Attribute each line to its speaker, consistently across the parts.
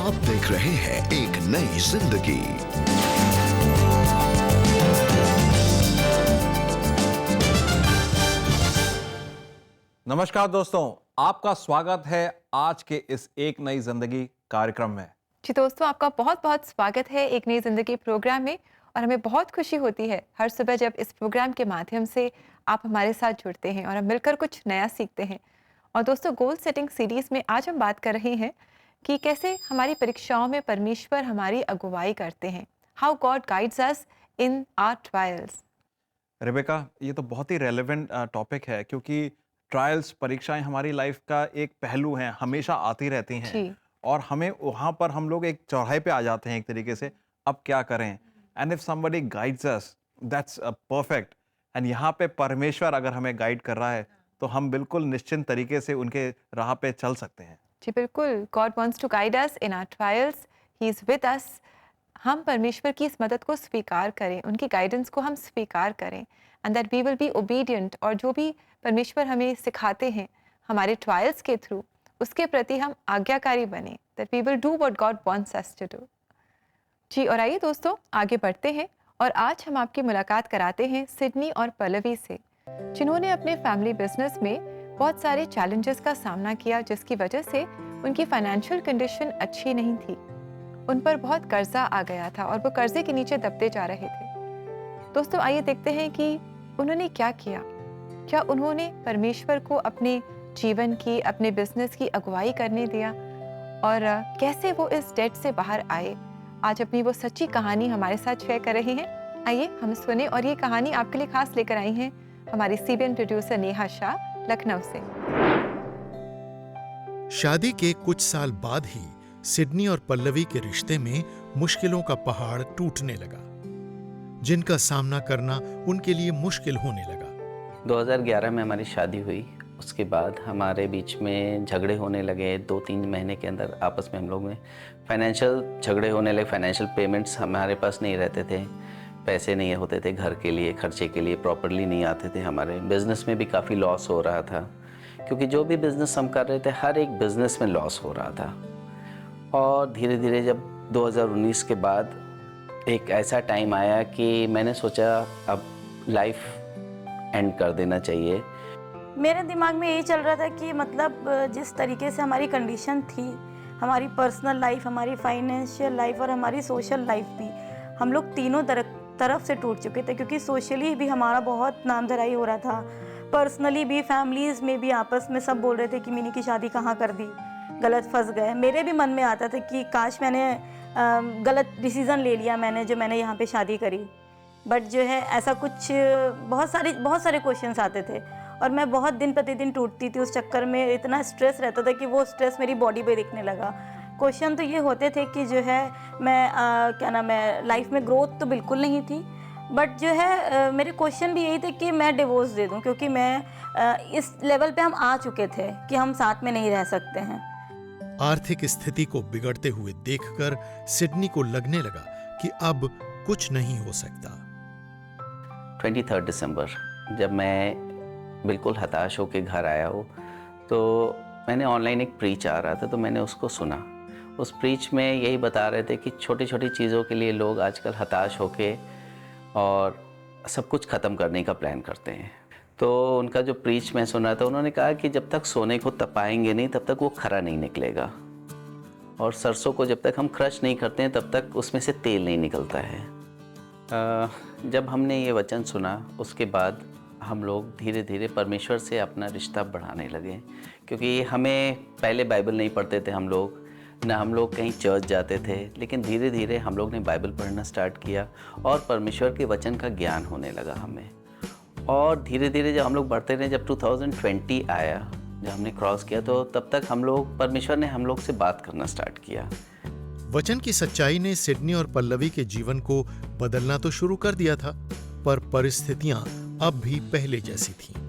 Speaker 1: आप देख रहे हैं एक नई जिंदगी।
Speaker 2: नमस्कार दोस्तों, आपका स्वागत है आज के इस एक नई जिंदगी कार्यक्रम में।
Speaker 3: जी दोस्तों, आपका बहुत बहुत स्वागत है एक नई जिंदगी प्रोग्राम में। और हमें बहुत खुशी होती है हर सुबह जब इस प्रोग्राम के माध्यम से आप हमारे साथ जुड़ते हैं और हम मिलकर कुछ नया सीखते हैं। और दोस्तों, गोल सेटिंग सीरीज में आज हम बात कर रहे हैं कि कैसे हमारी परीक्षाओं में परमेश्वर हमारी अगुवाई करते हैं। How God guides us in our trials.
Speaker 2: Rebecca, ये तो बहुत ही रेलेवेंट टॉपिक है क्योंकि ट्रायल्स, परीक्षाएं हमारी लाइफ का एक पहलू हैं, हमेशा आती रहती हैं।
Speaker 3: जी।
Speaker 2: और हमें वहाँ पर हम लोग एक चौराहे पे आ जाते हैं एक तरीके से, अब क्या करें। And if somebody guides us, that's perfect. And यहाँ पे परमेश्वर अगर हमें गाइड कर रहा है तो हम बिल्कुल निश्चिंत तरीके से उनके राह पे चल सकते हैं।
Speaker 3: जी बिल्कुल, God wants to guide us in our trials, he is with us. हम परमेश्वर की इस मदद को स्वीकार करें, उनकी गाइडेंस को हम स्वीकार करें, and that we will be obedient. और जो भी परमेश्वर हमें सिखाते हैं हमारे ट्रायल्स के थ्रू, उसके प्रति हम आज्ञाकारी बने, that we will do what God wants us to do. जी, और आइए दोस्तों आगे बढ़ते हैं और आज हम आपकी मुलाकात कराते हैं सिडनी और पल्लवी से, जिन्होंने अपने फैमिली बिजनेस में बहुत सारे चैलेंजेस का सामना किया, जिसकी वजह से उनकी फाइनेंशियल कंडीशन अच्छी नहीं थी। उन पर बहुत कर्जा आ गया था और वो कर्जे के नीचे दबते जा रहे थे। दोस्तों, आइए देखते हैं कि उन्होंने क्या किया। क्या उन्होंने परमेश्वर को अपने जीवन की, अपने बिजनेस की अगुवाई करने दिया, और कैसे वो इस डेट से बाहर आए। आज अपनी वो सच्ची कहानी हमारे साथ शेयर कर रहे हैं। आइए हम सुने, और ये कहानी आपके लिए खास लेकर आई हैं हमारी सीबीएन प्रोड्यूसर नेहा शाह लखनऊ से।
Speaker 4: शादी के कुछ साल बाद ही सिडनी और पल्लवी के रिश्ते में मुश्किलों का पहाड़ टूटने लगा, जिनका सामना करना उनके लिए मुश्किल होने लगा।
Speaker 5: 2011 में हमारी शादी हुई। उसके बाद हमारे बीच में झगड़े होने लगे। 2-3 महीने के अंदर आपस में हम लोग में फाइनेंशियल झगड़े होने लगे। फाइनेंशियल पेमेंट्स हमारे पास नहीं रहते थे, पैसे नहीं होते थे घर के लिए, खर्चे के लिए प्रॉपरली नहीं आते थे। हमारे बिजनेस में भी काफ़ी लॉस हो रहा था, क्योंकि जो भी बिज़नेस हम कर रहे थे हर एक बिज़नेस में लॉस हो रहा था। और धीरे धीरे जब 2019 के बाद एक ऐसा टाइम आया कि मैंने सोचा अब लाइफ एंड कर देना चाहिए।
Speaker 6: मेरे दिमाग में यही चल रहा था कि मतलब जिस तरीके से हमारी कंडीशन थी, हमारी पर्सनल लाइफ, हमारी फाइनेंशियल लाइफ और हमारी सोशल लाइफ भी, हम लोग तीनों तरफ से टूट चुके थे। क्योंकि सोशली भी हमारा बहुत नाम धराई हो रहा था, पर्सनली भी, फैमिलीज़ में भी आपस में सब बोल रहे थे कि मिनी की शादी कहाँ कर दी, गलत फंस गए। मेरे भी मन में आता था कि काश मैंने गलत डिसीज़न ले लिया जो मैंने यहाँ पे शादी करी। बट जो है ऐसा कुछ बहुत सारे क्वेश्चंस आते थे और मैं बहुत दिन प्रतिदिन टूटती थी। उस चक्कर में इतना स्ट्रेस रहता था कि वो स्ट्रेस मेरी बॉडी पे दिखने लगा। क्वेश्चन तो ये होते थे कि जो है मैं लाइफ में ग्रोथ तो बिल्कुल नहीं थी, बट जो है मेरे क्वेश्चन भी यही थे कि मैं डिवोर्स दे दूं, क्योंकि मैं इस लेवल पे हम आ चुके थे कि हम साथ में नहीं रह सकते हैं।
Speaker 4: आर्थिक स्थिति को बिगड़ते हुए देखकर सिडनी को लगने लगा कि अब कुछ नहीं हो सकता।
Speaker 5: 23 दिसंबर जब मैं बिल्कुल हताश होकर घर आया हूँ, तो मैंने ऑनलाइन एक प्रीच आ रहा था, तो मैंने उसको सुना। उस प्रीच में यही बता रहे थे कि छोटी छोटी चीज़ों के लिए लोग आजकल हताश होके और सब कुछ ख़त्म करने का प्लान करते हैं। तो उनका जो प्रीच मैं सुना था, उन्होंने कहा कि जब तक सोने को तपाएंगे नहीं तब तक वो खरा नहीं निकलेगा, और सरसों को जब तक हम क्रश नहीं करते हैं तब तक उसमें से तेल नहीं निकलता है। जब हमने ये वचन सुना, उसके बाद हम लोग धीरे धीरे परमेश्वर से अपना रिश्ता बढ़ाने लगे। क्योंकि हमें पहले बाइबल नहीं पढ़ते थे हम लोग, ना हम लोग कहीं चर्च जाते थे, लेकिन धीरे धीरे हम लोग ने बाइबल पढ़ना स्टार्ट किया और परमेश्वर के वचन का ज्ञान होने लगा हमें। और धीरे धीरे जब हम लोग बढ़ते रहे, जब 2020 आया, जब हमने क्रॉस किया, तो तब तक परमेश्वर ने हम लोग से बात करना स्टार्ट किया।
Speaker 4: वचन की सच्चाई ने सिडनी और पल्लवी के जीवन को बदलना तो शुरू कर दिया था, पर परिस्थितियां अब भी पहले जैसी थीं।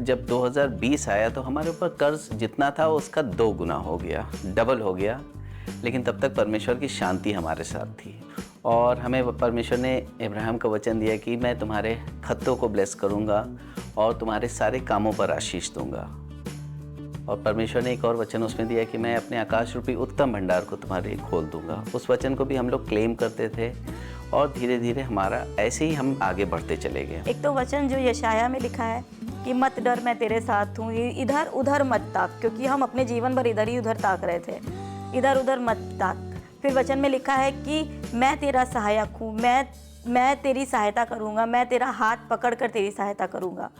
Speaker 5: जब 2020 आया तो हमारे ऊपर कर्ज जितना था उसका 2 गुना हो गया, डबल हो गया। लेकिन तब तक परमेश्वर की शांति हमारे साथ थी, और हमें परमेश्वर ने इब्राहिम का वचन दिया कि मैं तुम्हारे खत्तों को ब्लेस करूंगा और तुम्हारे सारे कामों पर आशीष दूंगा। और परमेश्वर ने एक और वचन उसमें दिया कि मैं अपने आकाश रूपी उत्तम भंडार को तुम्हारे लिए खोल दूंगा। उस वचन को भी हम लोग क्लेम करते थे और धीरे धीरे हमारा ऐसे ही हम आगे बढ़ते चले गए।
Speaker 6: एक तो वचन जो यशाया में लिखा है कि मत डर, मैं तेरे साथ हूँ, इधर उधर मत ताक, क्योंकि हम अपने जीवन भर इधर ही उधर ताक रहे थे, इधर उधर मत ताक। फिर वचन में लिखा है कि मैं तेरा सहायक हूँ, मैं तेरी सहायता करूँगा, मैं तेरा हाथ पकड़ कर तेरी सहायता करूँगा।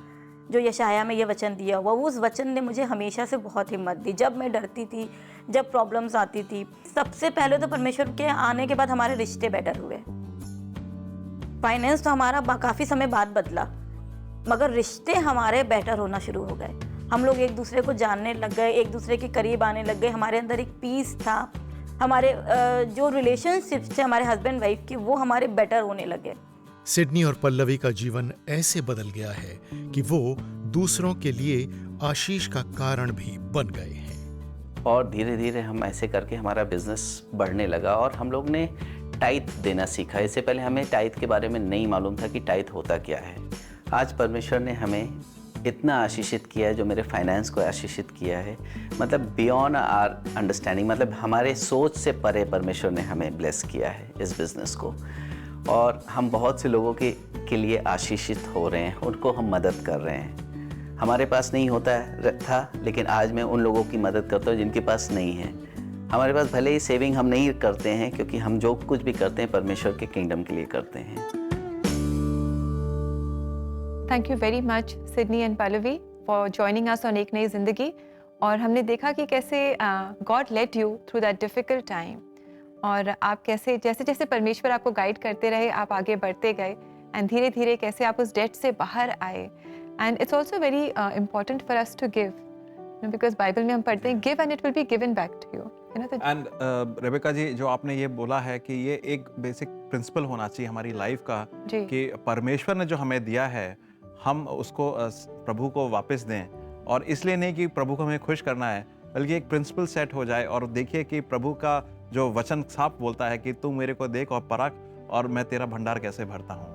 Speaker 6: जो यशाया में ये वचन दिया हुआ, उस वचन ने मुझे हमेशा से बहुत हिम्मत दी। जब मैं डरती थी, जब प्रॉब्लम्स आती थी, सबसे पहले तो परमेश्वर के आने के बाद हमारे रिश्ते बेटर हुए। फाइनेंस तो हमारा काफ़ी समय बाद बदला, मगर रिश्ते हमारे बेटर होना शुरू हो गए। हम लोग एक दूसरे को जानने लग गए, एक दूसरे के करीब आने लग गए। हमारे अंदर एक पीस था, हमारे जो रिलेशनशिप्स थे हमारे हस्बैंड वाइफ की, वो हमारे बेटर होने लगे।
Speaker 4: सिडनी और पल्लवी का जीवन ऐसे बदल गया है कि वो दूसरों के लिए आशीष का कारण भी बन गए हैं।
Speaker 5: और धीरे धीरे हम ऐसे करके हमारा बिजनेस बढ़ने लगा और हम लोग ने टाइथ देना सीखा। इससे पहले हमें टाइथ के बारे में नहीं मालूम था कि टाइथ होता क्या है। आज परमेश्वर ने हमें इतना आशीषित किया है, जो मेरे फाइनेंस को आशीषित किया है, मतलब बियॉन्ड आवर अंडरस्टैंडिंग, मतलब हमारे सोच से परे परमेश्वर ने हमें ब्लेस किया है इस बिज़नेस को। और हम बहुत से लोगों के लिए आशीषित हो रहे हैं, उनको हम मदद कर रहे हैं। हमारे पास नहीं होता था, लेकिन आज मैं उन लोगों की मदद करता हूँ जिनके पास नहीं है। हमारे पास भले ही सेविंग हम नहीं करते हैं, क्योंकि हम जो कुछ भी करते हैं परमेश्वर के किंगडम के लिए करते हैं।
Speaker 3: Thank you very much Sydney and Pallavi for joining us on एक नई जिंदगी। और हमने देखा कि कैसे God let you through that difficult time, और आप कैसे जैसे जैसे परमेश्वर आपको गाइड करते रहे आप आगे बढ़ते गए, एंड धीरे धीरे कैसे आप उस डेट से बाहर आए। And it's also very important for us to give, because Bible में हम पढ़ते हैं give and it will be given back to you.
Speaker 2: And Rebecca ji, जो आपने ये बोला है कि ये एक बेसिक प्रिंसिपल होना चाहिए हमारी लाइफ का, कि परमेश्वर ने जो हमें दिया है हम उसको प्रभु को वापस दें, और इसलिए नहीं कि प्रभु को हमें खुश करना है, बल्कि एक प्रिंसिपल सेट हो जाए। और देखिए कि प्रभु का जो वचन साफ बोलता है कि तू मेरे को देख और परख और मैं तेरा भंडार कैसे भरता हूँ।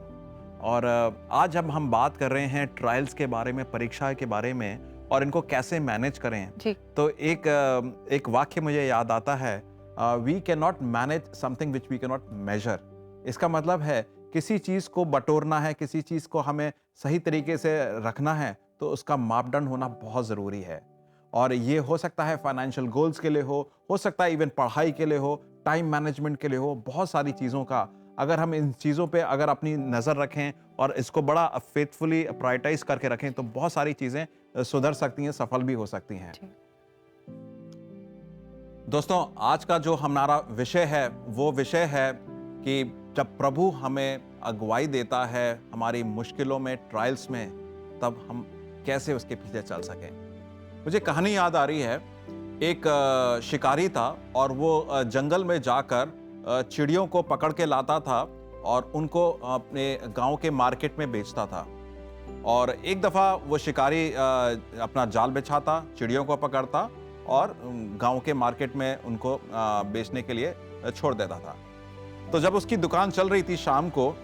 Speaker 2: और आज जब हम बात कर रहे हैं ट्रायल्स के बारे में, परीक्षा के बारे में, और इनको कैसे मैनेज करें, तो एक वाक्य मुझे याद आता है, we can not manage something which we can not measure. इसका मतलब है किसी चीज़ को बटोरना है, किसी चीज़ को हमें सही तरीके से रखना है, तो उसका मापदंड होना बहुत ज़रूरी है। और ये हो सकता है फाइनेंशियल गोल्स के लिए हो सकता है इवन पढ़ाई के लिए हो, टाइम मैनेजमेंट के लिए हो, बहुत सारी चीज़ों का अगर हम इन चीज़ों पे अगर अपनी नज़र रखें और इसको बड़ा फेथफुली प्रायोरिटाइज करके रखें, तो बहुत सारी चीज़ें सुधर सकती हैं, सफल भी हो सकती हैं। दोस्तों, आज का जो हमारा विषय है वो विषय है कि जब प्रभु हमें अगुवाई देता है हमारी मुश्किलों में, ट्रायल्स में, तब हम कैसे उसके पीछे चल सकें। मुझे कहानी याद आ रही है, एक शिकारी था और वो जंगल में जाकर चिड़ियों को पकड़ के लाता था और उनको अपने गांव के मार्केट में बेचता था। और एक दफ़ा वो शिकारी अपना जाल बिछाता, चिड़ियों को पकड़ता और गांव के मार्केट में उनको बेचने के लिए छोड़ देता था। तो जब उसकी दुकान चल रही थी शाम को,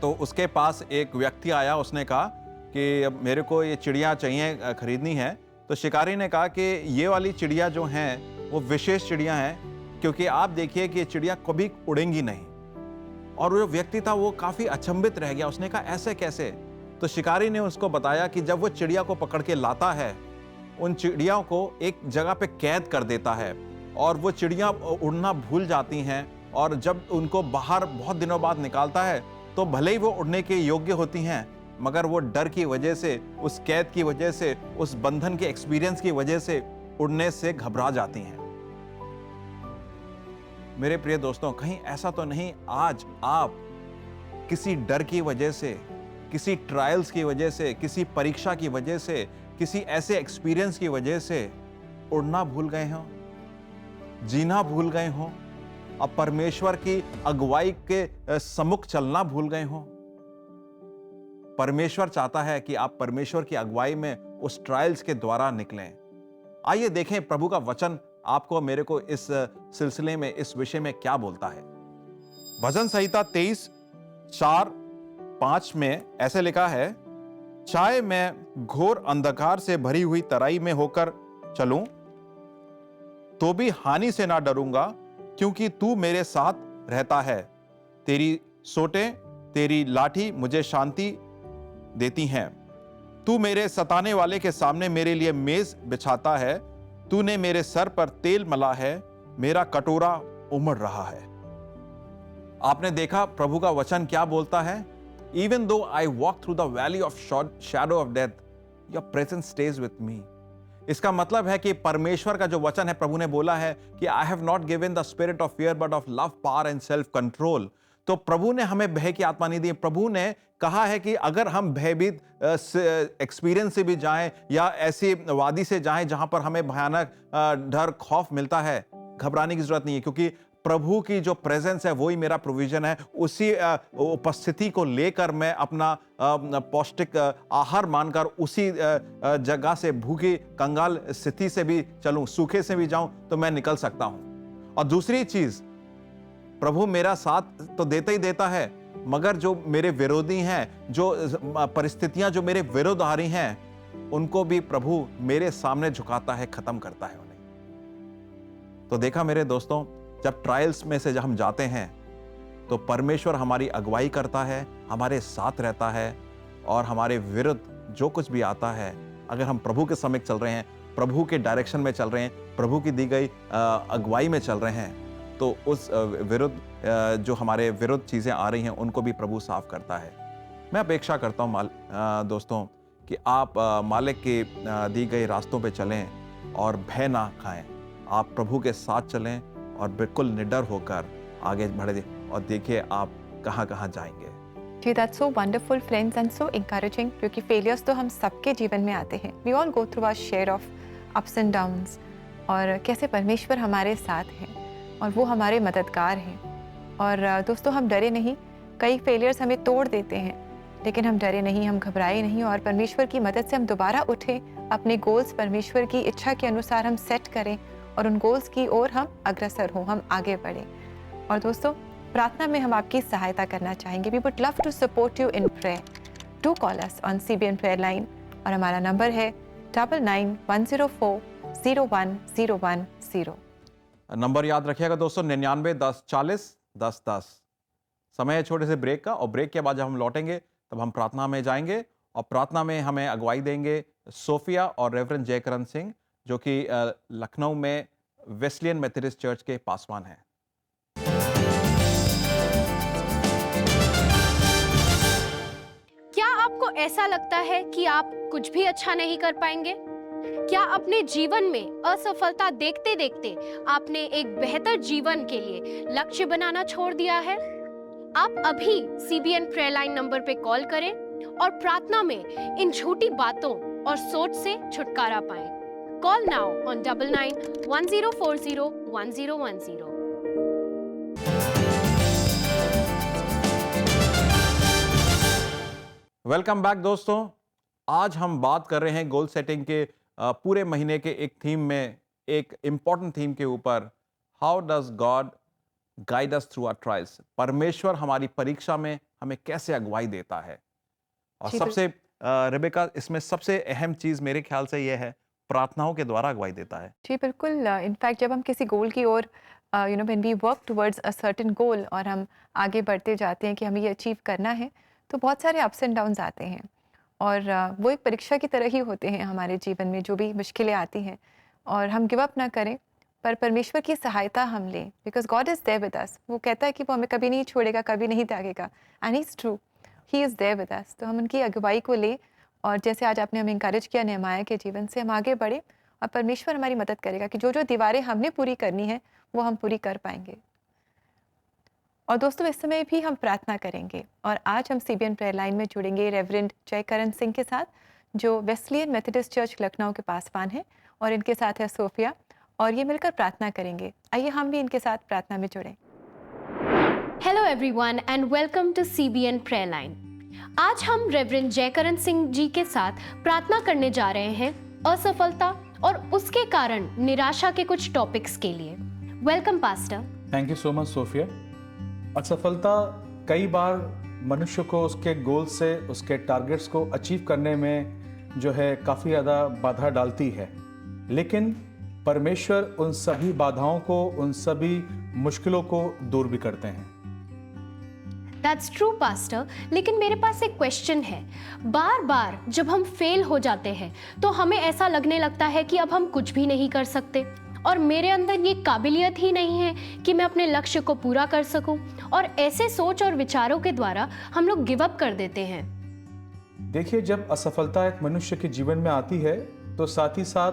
Speaker 2: तो उसके पास एक व्यक्ति आया। उसने कहा कि मेरे को ये चिड़िया चाहिए, खरीदनी है। तो शिकारी ने कहा कि ये वाली चिड़िया जो हैं वो विशेष चिड़िया हैं, क्योंकि आप देखिए कि ये चिड़िया कभी उड़ेंगी नहीं। और वो व्यक्ति था वो काफ़ी अचंभित रह गया। उसने कहा ऐसे कैसे? तो शिकारी ने उसको बताया कि जब वो चिड़िया को पकड़ के लाता है, उन चिड़ियाओं को एक जगह पे कैद कर देता है और वो चिड़िया उड़ना भूल जाती हैं। और जब उनको बाहर बहुत दिनों बाद निकालता है, तो भले ही वो उड़ने के योग्य होती हैं, मगर वो डर की वजह से, उस कैद की वजह से, उस बंधन के एक्सपीरियंस की वजह से उड़ने से घबरा जाती हैं। मेरे प्रिय दोस्तों, कहीं ऐसा तो नहीं आज आप किसी डर की वजह से, किसी ट्रायल्स की वजह से, किसी परीक्षा की वजह से, किसी ऐसे एक्सपीरियंस की वजह से उड़ना भूल गए हों, जीना भूल गए हों, अब परमेश्वर की अगुवाई के सम्मुख चलना भूल गए हों? परमेश्वर चाहता है कि आप परमेश्वर की अगुवाई में उस ट्रायल्स के द्वारा निकलें। आइए देखें प्रभु का वचन आपको मेरे को इस सिलसिले में, इस विषय में क्या बोलता है। भजन संहिता 23:4-5 में ऐसे लिखा है, चाहे मैं घोर अंधकार से भरी हुई तराई में होकर चलूं तो भी हानि से ना डरूंगा, क्योंकि तू मेरे साथ रहता है। तेरी सोटें, तेरी लाठी मुझे शांति देती हैं। तू मेरे सताने वाले के सामने मेरे लिए मेज बिछाता है। तूने मेरे सर पर तेल मला है, मेरा कटोरा उमड़ रहा है। आपने देखा प्रभु का वचन क्या बोलता है? Even though I walk through the valley of shadow of death, your presence stays with me. इसका मतलब है कि परमेश्वर का जो वचन है, प्रभु ने बोला है कि I have not given the spirit of fear but of love, power and self control. तो प्रभु ने हमें भय की आत्मा नहीं दी। प्रभु ने कहा है कि अगर हम भयभीत एक्सपीरियंस से भी जाएं या ऐसी वादी से जाएं जहां पर हमें भयानक डर खौफ मिलता है, घबराने की जरूरत नहीं है, क्योंकि प्रभु की जो प्रेजेंस है वही मेरा प्रोविजन है। उसी उपस्थिति को लेकर मैं अपना पौष्टिक आहार मानकर उसी जगह से, भूखी कंगाल स्थिति से भी चलूं, सूखे से भी जाऊं तो मैं निकल सकता हूं। और दूसरी चीज, प्रभु मेरा साथ तो देता ही देता है, मगर जो मेरे विरोधी हैं, जो परिस्थितियां जो मेरे विरुद्ध आ रही हैं, उनको भी प्रभु मेरे सामने झुकाता है, खत्म करता है उन्हें। तो देखा मेरे दोस्तों, जब ट्रायल्स में से जब हम जाते हैं तो परमेश्वर हमारी अगुवाई करता है, हमारे साथ रहता है, और हमारे विरुद्ध जो कुछ भी आता है, अगर हम प्रभु के समीप चल रहे हैं, प्रभु के डायरेक्शन में चल रहे हैं, प्रभु की दी गई अगुवाई में चल रहे हैं, तो उस विरुद्ध जो हमारे विरुद्ध चीज़ें आ रही हैं उनको भी प्रभु साफ करता है। मैं अपेक्षा करता हूँ दोस्तों कि आप मालिक के दी गई रास्तों पे चलें और भय ना खाएं। आप प्रभु के साथ चलें और बिल्कुल निडर होकर आगे बढ़े, और देखिए आप कहाँ कहाँ जाएंगे।
Speaker 3: जी, that's so wonderful friends and so encouraging, क्योंकि फेलियर्स तो हम सबके जीवन में आते हैं। We all go through our share of ups and downs, और कैसे परमेश्वर हमारे साथ हैं और वो हमारे मददगार हैं। और दोस्तों, हम डरे नहीं। कई फेलियर्स हमें तोड़ देते हैं, लेकिन हम डरे नहीं, हम घबराए नहीं, और परमेश्वर की मदद से हम दोबारा उठें, अपने गोल्स परमेश्वर की इच्छा के अनुसार हम सेट करें और उन गोल्स की ओर हम अग्रसर हों, हम आगे बढ़ें। और दोस्तों, प्रार्थना में हम आपकी सहायता करना चाहेंगे। We would love to support you in prayer. Do call us on CBN prayer line, और हमारा नंबर है 9910401010।
Speaker 2: नंबर याद रखिएगा दोस्तों, 99 10 40 10 10। समय है छोटे से ब्रेक का, और ब्रेक के बाद जब हम लौटेंगे तब हम प्रार्थना में जाएंगे, और प्रार्थना में हमें अगुवाई देंगे सोफिया और रेवरेंड जयकरण सिंह, जो कि लखनऊ में वेस्लियन मेथोडिस्ट चर्च के पासवान हैं।
Speaker 7: क्या आपको ऐसा लगता है कि आप कुछ भी अच्छा नहीं कर पाएंगे? क्या अपने जीवन में असफलता देखते देखते आपने एक बेहतर जीवन के लिए लक्ष्य बनाना छोड़ दिया है? आप अभी CBN प्रेयर लाइन नंबर पे कॉल करें और प्रार्थना में इन झूठी बातों और सोच से छुटकारा पाएं। Call now on 9910401010।
Speaker 2: Welcome back दोस्तों। आज हम बात कर रहे हैं गोल सेटिंग के पूरे महीने के एक थीम में, एक इंपॉर्टेंट थीम के ऊपर, how does God guide us through our trials. परमेश्वर हमारी परीक्षा में हमें कैसे अगुवाई देता है। और सबसे रेबेका, इसमें सबसे अहम चीज मेरे ख्याल से यह है, प्रार्थनाओं के द्वारा अगुवाई देता है।
Speaker 3: जी बिल्कुल। इनफैक्ट जब हम किसी गोल की ओर when we work towards a certain goal और हम आगे बढ़ते जाते हैं कि हमें ये अचीव करना है, तो बहुत सारे अप्स एंड डाउन्स आते हैं, और वो एक परीक्षा की तरह ही होते हैं हमारे जीवन में। जो भी मुश्किलें आती हैं और हम गिव अप ना करें, पर परमेश्वर की सहायता हम लें, because God is there with us. वो कहता है कि वो हमें कभी नहीं छोड़ेगा, कभी नहीं त्यागेगा, and he is true, he is there with us. तो हम उनकी अगुवाई को लें, और जैसे आज आपने हमें इंकरेज किया नेहमाया के जीवन से, हम आगे बढ़े, और परमेश्वर हमारी मदद करेगा कि जो जो दीवारें हमने पूरी करनी है वो हम पूरी कर पाएंगे। और दोस्तों, इस समय भी हम प्रार्थना करेंगे, और आज हम CBN प्रेयर लाइन में जुड़ेंगे रेवरेंड जयकरण सिंह के साथ, जो वेस्लियन मेथोडिस्ट चर्च लखनऊ के पासवान हैं, और इनके साथ है सोफिया, और ये मिलकर प्रार्थना करेंगे। आइए हम भी इनके साथ प्रार्थना में जुड़ें।
Speaker 7: Hello everyone and welcome to CBN prayer line. आज हम रेवरेंड जयकरण सिंह जी के साथ प्रार्थना करने जा रहे हैं असफलता और उसके कारण निराशा के कुछ टॉपिक्स के लिए। Welcome pastor.
Speaker 8: Thank you so much Sophia. असफलता कई बार मनुष्य को उसके गोल से, उसके टारगेट्स को अचीव करने में जो है काफ़ी ज़्यादा बाधा डालती है। लेकिन परमेश्वर उन सभी बाधाओं को, उन सभी मुश्किलों को दूर भी करते हैं।
Speaker 7: दैट्स ट्रू पास्टर, लेकिन मेरे पास एक क्वेश्चन है। बार बार जब हम फेल हो जाते हैं तो हमें ऐसा लगने लगता है कि अब हम कुछ भी नहीं कर सकते और मेरे अंदर ये काबिलियत ही नहीं है कि मैं अपने लक्ष्य को पूरा कर सकूं, और ऐसे सोच और विचारों के द्वारा हम लोग गिव अप कर देते हैं।
Speaker 8: देखिए, जब असफलता एक मनुष्य के जीवन में आती है तो साथ ही साथ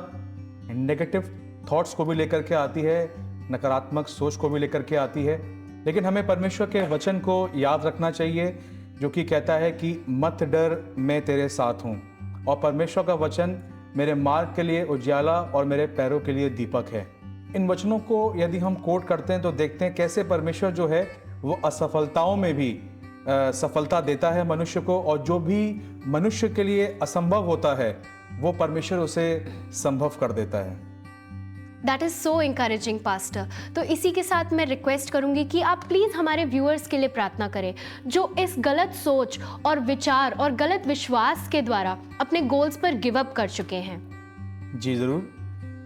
Speaker 8: नेगेटिव थॉट्स को भी लेकर के आती है, नकारात्मक सोच को भी लेकर के आती है। लेकिन हमें परमेश्वर के वचन को याद रखना चाहिए, जो कि कहता है कि मत डर, मैं तेरे साथ हूँ। और परमेश्वर का वचन मेरे मार्ग के लिए उजियाला और मेरे पैरों के लिए दीपक है। इन वचनों को यदि हम कोट करते हैं तो देखते हैं कैसे परमेश्वर जो है वो असफलताओं में भी सफलता देता है मनुष्य को, और जो भी मनुष्य के लिए असंभव होता है वो परमेश्वर उसे संभव कर देता है।
Speaker 7: That is so encouraging pastor. तो इसी के साथ मैं रिक्वेस्ट करूंगी कि आप प्लीज़ हमारे व्यूअर्स के लिए प्रार्थना करें, जो इस गलत सोच और विचार और गलत विश्वास के द्वारा अपने गोल्स पर गिव अप कर चुके हैं।
Speaker 8: जी ज़रूर।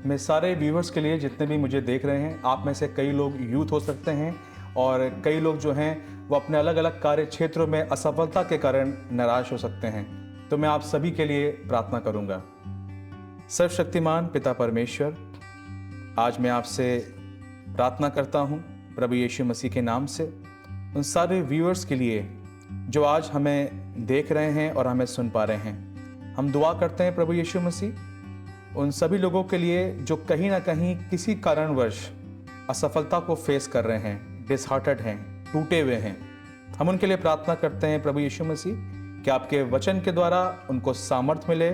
Speaker 8: मैं सारे व्यूअर्स के लिए, जितने भी मुझे देख रहे हैं, आप में से कई लोग यूथ हो सकते हैं और कई लोग जो हैं वो अपने अलग अलग कार्य क्षेत्रों में असफलता के कारण निराश हो सकते हैं। तो मैं आप सभी के लिए प्रार्थना करूंगा। सर्वशक्तिमान पिता परमेश्वर, आज मैं आपसे प्रार्थना करता हूं प्रभु यीशु मसीह के नाम से उन सारे व्यूअर्स के लिए जो आज हमें देख रहे हैं और हमें सुन पा रहे हैं। हम दुआ करते हैं प्रभु यीशु मसीह उन सभी लोगों के लिए जो कहीं ना कहीं किसी कारणवश असफलता को फेस कर रहे हैं, डिसहार्टेड हैं, टूटे हुए हैं। हम उनके लिए प्रार्थना करते हैं प्रभु यीशु मसीह कि आपके वचन के द्वारा उनको सामर्थ्य मिले,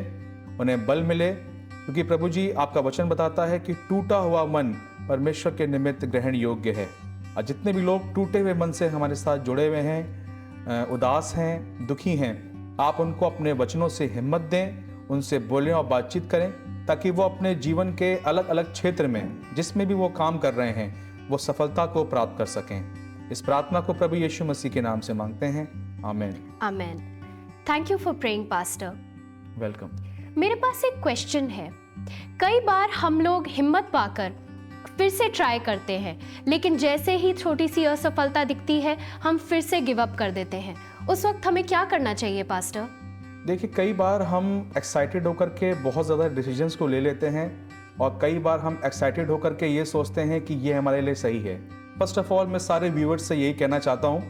Speaker 8: उन्हें बल मिले, क्योंकि प्रभु जी आपका वचन बताता है कि टूटा हुआ मन परमेश्वर के निमित्त ग्रहण योग्य है। और जितने भी लोग टूटे हुए मन से हमारे साथ जुड़े हुए हैं, उदास हैं, दुखी हैं, आप उनको अपने वचनों से हिम्मत दें, उनसे बोलें और बातचीत करें, ताकि वो अपने जीवन के अलग अलग क्षेत्र में जिसमें भी वो काम कर रहे हैं वो सफलता को प्राप्त कर सकें। इस प्रार्थना को प्रभु यीशु मसीह के नाम से मांगते हैं, आमीन।
Speaker 7: आमीन। Thank you for praying pastor.
Speaker 8: Welcome.
Speaker 7: मेरे पास एक क्वेश्चन है। कई बार हम लोग हिम्मत पाकर फिर से ट्राई करते हैं, लेकिन जैसे ही छोटी सी असफलता दिखती है हम फिर से गिव अप कर देते हैं। उस वक्त हमें क्या करना चाहिए पास्टर?
Speaker 8: देखिए, कई बार हम एक्साइटेड होकर के बहुत ज़्यादा डिसीजंस को ले लेते हैं और कई बार हम एक्साइटेड होकर के ये सोचते हैं कि ये हमारे लिए सही है। फर्स्ट ऑफ ऑल मैं सारे व्यूअर्स से यही कहना चाहता हूँ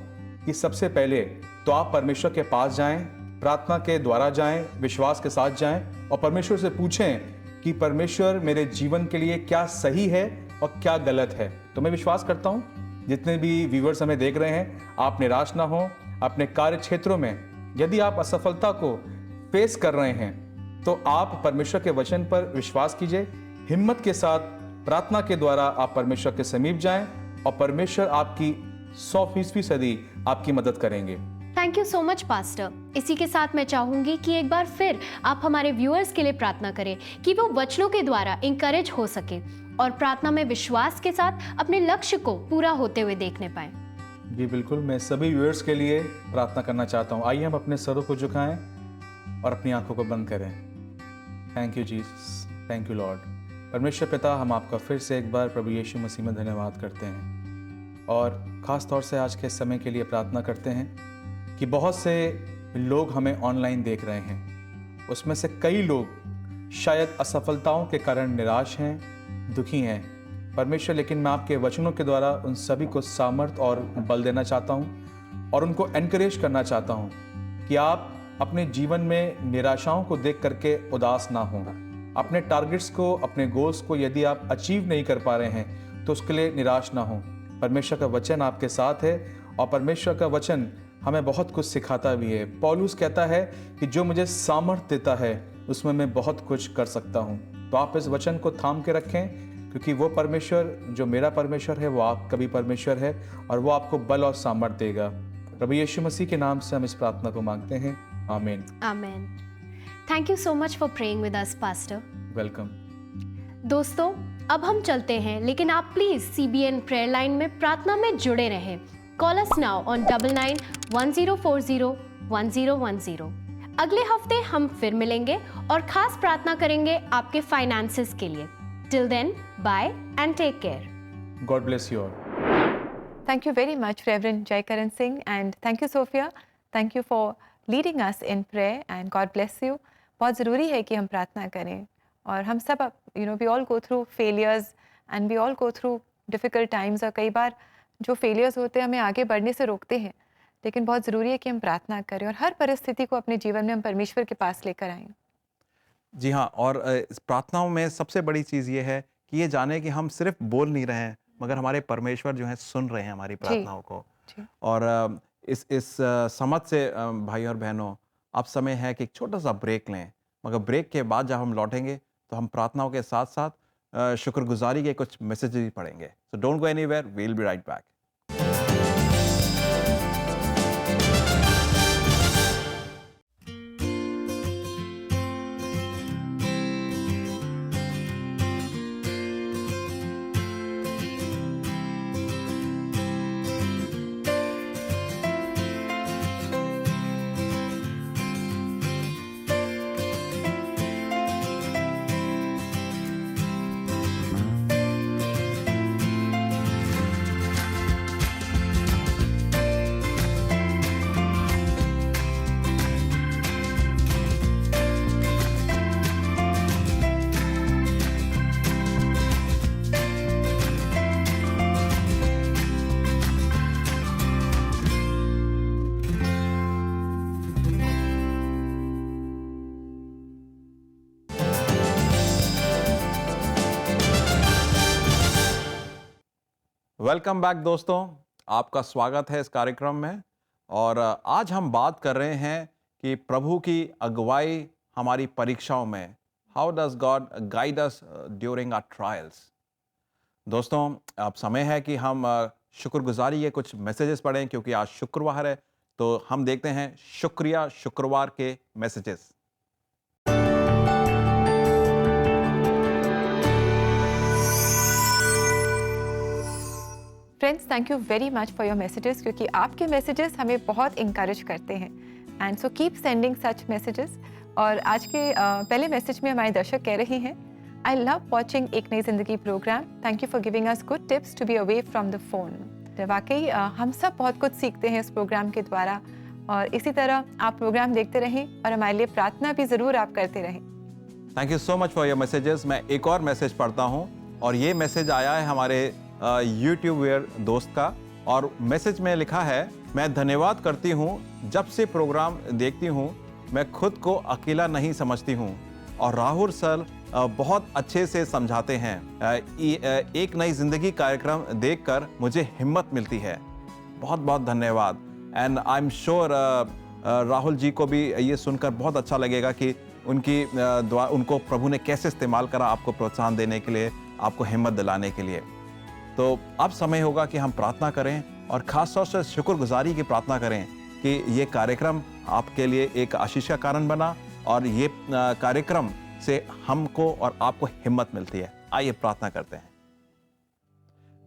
Speaker 8: कि सबसे पहले तो आप परमेश्वर के पास जाएं, प्रार्थना के द्वारा जाएं, विश्वास के साथ जाएं और परमेश्वर से पूछें कि परमेश्वर मेरे जीवन के लिए क्या सही है और क्या गलत है। तो मैं विश्वास करता हूँ जितने भी व्यूअर्स हमें देख रहे हैं, आप निराश ना हो। अपने कार्य क्षेत्रों में यदि आप असफलता को फेस कर रहे हैं तो आप परमेश्वर के वचन पर विश्वास कीजिए, हिम्मत के साथ प्रार्थना के द्वारा आप परमेश्वर के समीप जाएं और परमेश्वर आपकी 100% आपकी मदद करेंगे।
Speaker 7: Thank you so much pastor. इसी के साथ मैं चाहूंगी कि एक बार फिर आप हमारे व्यूअर्स के लिए प्रार्थना करें कि वो वचनों के द्वारा इंकरेज हो सके और प्रार्थना में विश्वास के साथ अपने लक्ष्य को पूरा होते हुए देखने पाए।
Speaker 8: जी बिल्कुल, मैं सभी व्यूअर्स के लिए प्रार्थना करना चाहता हूँ। आइए हम अपने सरों को झुकाएं और अपनी आंखों को बंद करें। Thank you Jesus, thank you Lord. परमेश्वर पिता, हम आपका फिर से एक बार प्रभु यीशु मसीह में धन्यवाद करते हैं और ख़ास तौर से आज के समय के लिए प्रार्थना करते हैं कि बहुत से लोग हमें ऑनलाइन देख रहे हैं, उसमें से कई लोग शायद असफलताओं के कारण निराश हैं, दुखी हैं परमेश्वर, लेकिन मैं आपके वचनों के द्वारा उन सभी को सामर्थ और बल देना चाहता हूं और उनको एनकरेज करना चाहता हूं कि आप अपने जीवन में निराशाओं को देख करके उदास ना हों। अपने टारगेट्स को, अपने गोल्स को यदि आप अचीव नहीं कर पा रहे हैं तो उसके लिए निराश ना हों। परमेश्वर का वचन आपके साथ है और परमेश्वर का वचन हमें बहुत कुछ सिखाता भी है। पौलुस कहता है कि जो मुझे सामर्थ देता है उसमें मैं बहुत कुछ कर सकता हूँ। तो आप इस वचन को थाम के रखें, क्योंकि वो परमेश्वर जो मेरा परमेश्वर है वो आपका भी परमेश्वर है और वो आपको बल और सामर्थ देगा। प्रभु यीशु मसीह के नाम से हम इस प्रार्थना को मांगते हैं, आमीन।
Speaker 7: आमीन। Thank you so much for praying with us pastor.
Speaker 8: Welcome.
Speaker 7: दोस्तों, अब हम चलते हैं, लेकिन आप प्लीज CBN प्रेयर लाइन में प्रार्थना में जुड़े रहें। Call us now on 9910401010. अगले हफ्ते हम फिर मिलेंगे और खास प्रार्थना करेंगे आपके फाइनेंसेस के लिए। Till then, bye and take care.
Speaker 8: God bless you all.
Speaker 3: Thank you very much, Reverend Jai Karan Singh, and thank you, Sophia. Thank you for leading us in prayer, and God bless you. बहुत ज़रूरी है कि हम प्रार्थना करें, और हम सब we all go through failures and we all go through difficult times, और कई बार जो failures होते हैं हमें आगे बढ़ने से रोकते हैं, लेकिन बहुत ज़रूरी है कि हम प्रार्थना करें और हर परिस्थिति को अपने जीवन में हम परमेश्वर के पास लेकर आएं।
Speaker 2: जी हाँ, और इस प्रार्थनाओं में सबसे बड़ी चीज़ ये है कि ये जाने कि हम सिर्फ बोल नहीं रहे हैं, मगर हमारे परमेश्वर जो हैं सुन रहे हैं हमारी प्रार्थनाओं को।
Speaker 3: जी।
Speaker 2: और इस समझ से भाई और बहनों, अब समय है कि एक छोटा सा ब्रेक लें, मगर ब्रेक के बाद जब हम लौटेंगे तो हम प्रार्थनाओं के साथ साथ शुक्रगुजारी के कुछ मैसेज भी पढ़ेंगे। So don't go anywhere, we will be right back. Welcome back दोस्तों, आपका स्वागत है इस कार्यक्रम में। और आज हम बात कर रहे हैं कि प्रभु की अगुवाई हमारी परीक्षाओं में, how does God guide us during our trials. दोस्तों, अब समय है कि हम शुक्रगुजारी के कुछ मैसेजेस पढ़ें, क्योंकि आज शुक्रवार है। तो हम देखते हैं शुक्रिया शुक्रवार के messages.
Speaker 3: Friends, thank you very much for your messages, क्योंकि आपके मैसेजेस हमें बहुत इंकरेज करते हैं, and so keep sending such messages. और आज के पहले मैसेज में हमारे दर्शक कह रहे हैं, आई लव वॉचिंग एक नई जिंदगी program, thank you for giving us good tips to be away from the phone. वाकई हम सब बहुत कुछ सीखते हैं इस प्रोग्राम के द्वारा, और इसी तरह आप प्रोग्राम देखते रहें और हमारे लिए प्रार्थना भी ज़रूर आप करते रहें।
Speaker 2: Thank you so much for your messages. मैं एक और मैसेज पढ़ता हूँ, और ये मैसेज आया है हमारे यूट्यूबर दोस्त का, और मैसेज में लिखा है, मैं धन्यवाद करती हूँ, जब से प्रोग्राम देखती हूँ मैं खुद को अकेला नहीं समझती हूँ, और राहुल सर बहुत अच्छे से समझाते हैं। एक नई जिंदगी कार्यक्रम देखकर मुझे हिम्मत मिलती है। बहुत बहुत धन्यवाद। And I am sure Rahul ji को भी ये सुनकर बहुत अच्छा लगेगा कि उनको प्रभु ने कैसे इस्तेमाल करा आपको प्रोत्साहन देने के लिए, आपको हिम्मत दिलाने के लिए। तो अब समय होगा कि हम प्रार्थना करें, और खास तौर से शुक्रगुजारी की प्रार्थना करें कि ये कार्यक्रम आपके लिए एक आशीष का कारण बना, और ये कार्यक्रम से हमको और आपको हिम्मत मिलती है। आइए प्रार्थना करते हैं।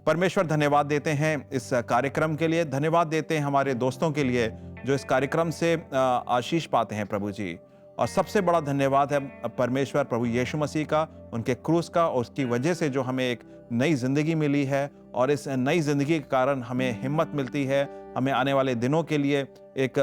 Speaker 2: परमेश्वर, धन्यवाद देते हैं इस कार्यक्रम के लिए, धन्यवाद देते हैं हमारे दोस्तों के लिए जो इस कार्यक्रम से आशीष पाते हैं प्रभु जी। और सबसे बड़ा धन्यवाद है परमेश्वर प्रभु यीशु मसीह का, उनके क्रूस का, और उसकी वजह से जो हमें एक नई ज़िंदगी मिली है, और इस नई ज़िंदगी के कारण हमें हिम्मत मिलती है, हमें आने वाले दिनों के लिए एक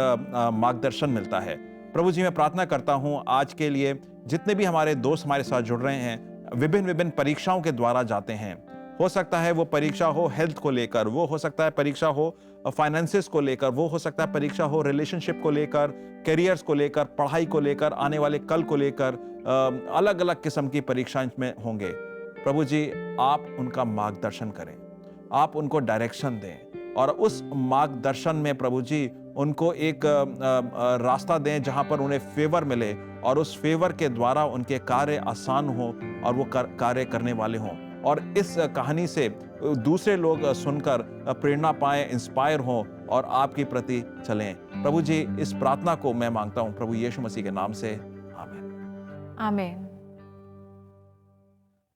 Speaker 2: मार्गदर्शन मिलता है। प्रभु जी, मैं प्रार्थना करता हूँ आज के लिए, जितने भी हमारे दोस्त हमारे साथ जुड़ रहे हैं, विभिन्न परीक्षाओं के द्वारा जाते हैं। हो सकता है वो परीक्षा हो हेल्थ को लेकर, वो हो सकता है परीक्षा हो फाइनेंसेस को लेकर, वो हो सकता है परीक्षा हो रिलेशनशिप को लेकर, करियर्स को लेकर, पढ़ाई को लेकर, आने वाले कल को लेकर, अलग अलग किस्म की परीक्षाएं में होंगे। प्रभु जी, आप उनका मार्गदर्शन करें, आप उनको डायरेक्शन दें, और उस मार्गदर्शन में प्रभु जी उनको एक रास्ता दें जहां पर उन्हें फेवर मिले, और उस फेवर के द्वारा उनके कार्य आसान हो और वो कार्य करने वाले हों, और इस कहानी से दूसरे लोग सुनकर प्रेरणा पाएं, इंस्पायर हों और आपके प्रति चलें। प्रभु जी, इस प्रार्थना को मैं मांगता हूं प्रभु यीशु मसीह के नाम से, आमीन।
Speaker 3: आमीन।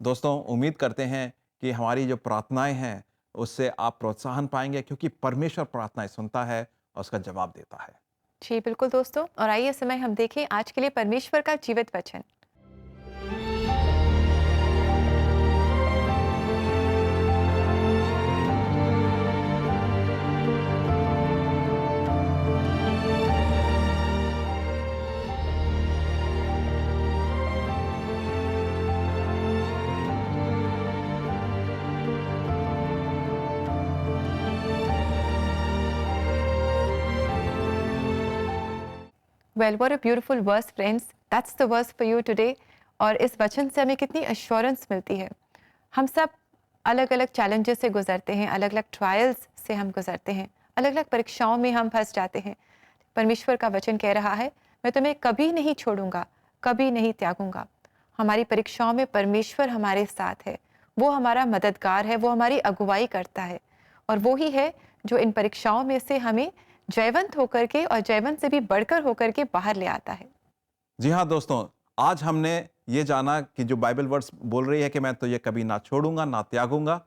Speaker 2: दोस्तों, उम्मीद करते हैं कि हमारी जो प्रार्थनाएं हैं उससे आप प्रोत्साहन पाएंगे, क्योंकि परमेश्वर प्रार्थनाएं सुनता है और उसका जवाब देता है।
Speaker 3: जी बिल्कुल दोस्तों, और आइए इस समय हम देखें आज के लिए परमेश्वर का जीवित वचन। Well, what a beautiful verse, friends. That's the verse for you today. और इस वचन से हमें कितनी अश्योरेंस मिलती है। हम सब अलग अलग चैलेंजेस से गुजरते हैं, अलग अलग ट्रायल्स से हम गुजरते हैं, अलग अलग परीक्षाओं में हम फंस जाते हैं। परमेश्वर का वचन कह रहा है, मैं तुम्हें कभी नहीं छोड़ूंगा, कभी नहीं त्यागूंगा। हमारी परीक्षाओं में परमेश्वर हमारे साथ है, वो हमारा मददगार है, वो हमारी अगुवाई करता है, और वो ही है जो इन परीक्षाओं में से हमें जयवंत होकर के और जयवंत से भी बढ़कर होकर के बाहर ले आता है।
Speaker 2: जी हाँ दोस्तों, आज हमने ये जाना कि जो बाइबल वर्ड्स बोल रही है कि मैं तो ये कभी ना छोड़ूंगा ना त्यागूंगा,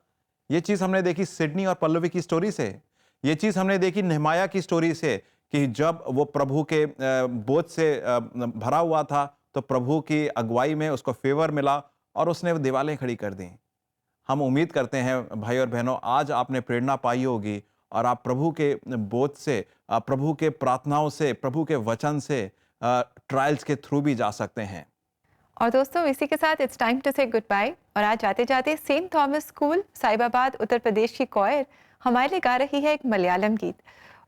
Speaker 2: ये चीज़ हमने देखी सिडनी और पल्लवी की स्टोरी से। ये चीज़ हमने देखी नेहमाया की स्टोरी से कि जब वो प्रभु के बोझ से भरा हुआ था तो प्रभु की अगुवाई में उसको फेवर मिला और उसने वो दीवारें खड़ी कर दी। हम उम्मीद करते हैं भाई और बहनों, आज आपने प्रेरणा पाई होगी और आप प्रभु के बोझ से, प्रभु के प्रार्थनाओं से, प्रभु के वचन से ट्रायल्स के थ्रू भी जा सकते हैं।
Speaker 3: और दोस्तों इसी के साथ इट्स टाइम टू से गुड बाय। और आज जाते जाते Saint Thomas school Sahibabad Uttar Pradesh की कॉयर हमारे लिए गा रही है एक मलयालम गीत।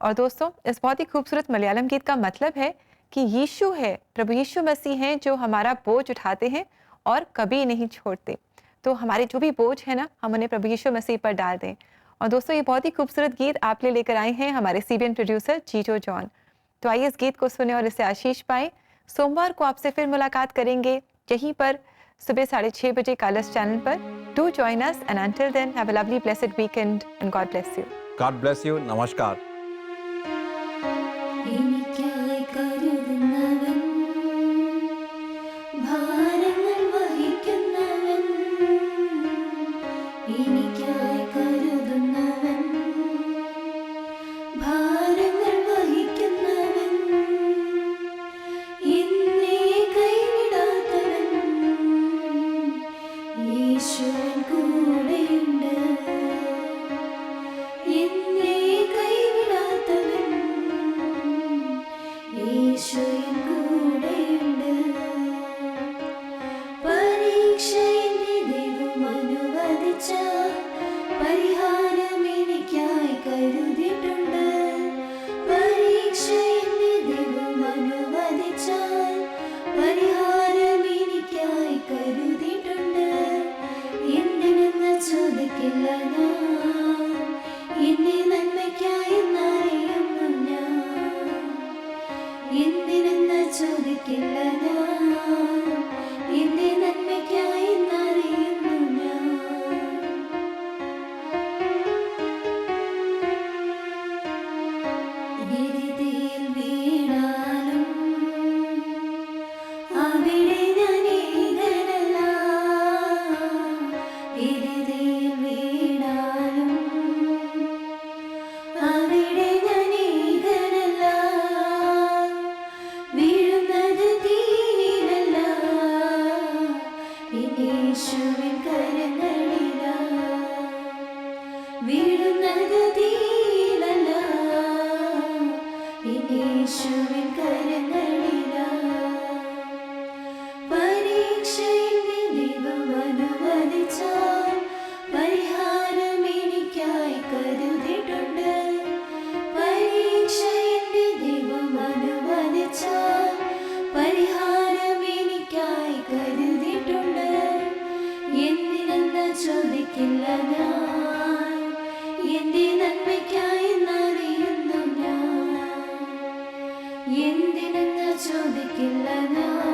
Speaker 3: और दोस्तों इस बहुत ही खूबसूरत मलयालम गीत का मतलब है कि यीशु है, प्रभु यीशु मसीह हैं जो हमारा बोझ उठाते हैं और कभी नहीं छोड़ते। तो हमारे जो भी बोझ है ना, हम उन्हें प्रभु यीशु मसीह पर डाल दें। और दोस्तों ये बहुत ही खूबसूरत गीत आप लिए लेकर आए हैं हमारे सीबीएन प्रोड्यूसर जीजो जॉन। तो आइए इस गीत को सुने और इससे आशीष पाएं। सोमवार को आपसे फिर मुलाकात करेंगे यहीं पर सुबह 6:30 बजे कलर्स चैनल पर। Do join us and until then have a lovely blessed weekend and God bless you.
Speaker 2: God bless you. नमस्कार।
Speaker 9: എനിക്കായി കരുതുന്നവൻ, ഭാരങ്ങൾ വഹിക്കുന്നവൻ, എനിക്കായി കരുതുന്നവൻ, ഭാരങ്ങൾ വഹിക്കുന്നവൻ, എന്നെ കൈവിടാത്തവൻ, യേശുവിൻ കൂടെയുണ്ട്, എന്നെ കൈവിടാത്തവൻ, യേശുവിൻ കൂടെയുണ്ട്. പരീക്ഷ എന്നെ ദൈവം അനുവദിച്ചാൽ പരിഹാരം എനിക്കായി കരുതിയിട്ടുണ്ട്. പരീക്ഷ എന്നെ ദൈവം അനുവദിച്ചാൽ പരിഹാരം എനിക്കായി കരുതിയിട്ടുണ്ട്. എന്തിനെന്ന് ചോദിക്കില്ല ഞാൻ, എന്നെ നന്മയ്ക്കായി എന്നറിയുന്നു ഞാൻ. എന്തിനെന്ന് ചോദിക്കില്ല ഞാൻ, എന്റെ നന്മയ്ക്കായി എന്നറിയുന്നു ഞാൻ. എരുതിയിൽ വീണാലും അവിടെ ഞാൻ ഏകനല്ല. എരുതിയിൽ വീണാലും അവിടെ ഞാൻ ഏകനല്ല. വീഴുന്നത് തീരല്ല, യേശുവിൻ കരങ്ങളിലാ. വീഴുന്നത് തീരല്ല, യേശുവിൻ കരങ്ങളിലാ. പരീക്ഷ എന്നെ ദൈവം അനുവദിച്ചാൽ പരിഹാരം എനിക്കായി കരുതിയിട്ടുണ്ട്. പരീക്ഷ എന്നെ ദൈവം അനുവദിച്ചാൽ പരിഹാരം എനിക്കായി കരുതിയിട്ടുണ്ട്. എന്തിനെന്ന് ചോദിക്കില്ല ഞാൻ, എന്റെ നന്മയ്ക്കായി എന്നറിയുന്നു ഞാൻ. എന്തിനെന്ന് ചോദിക്കില്ല ഞാൻ,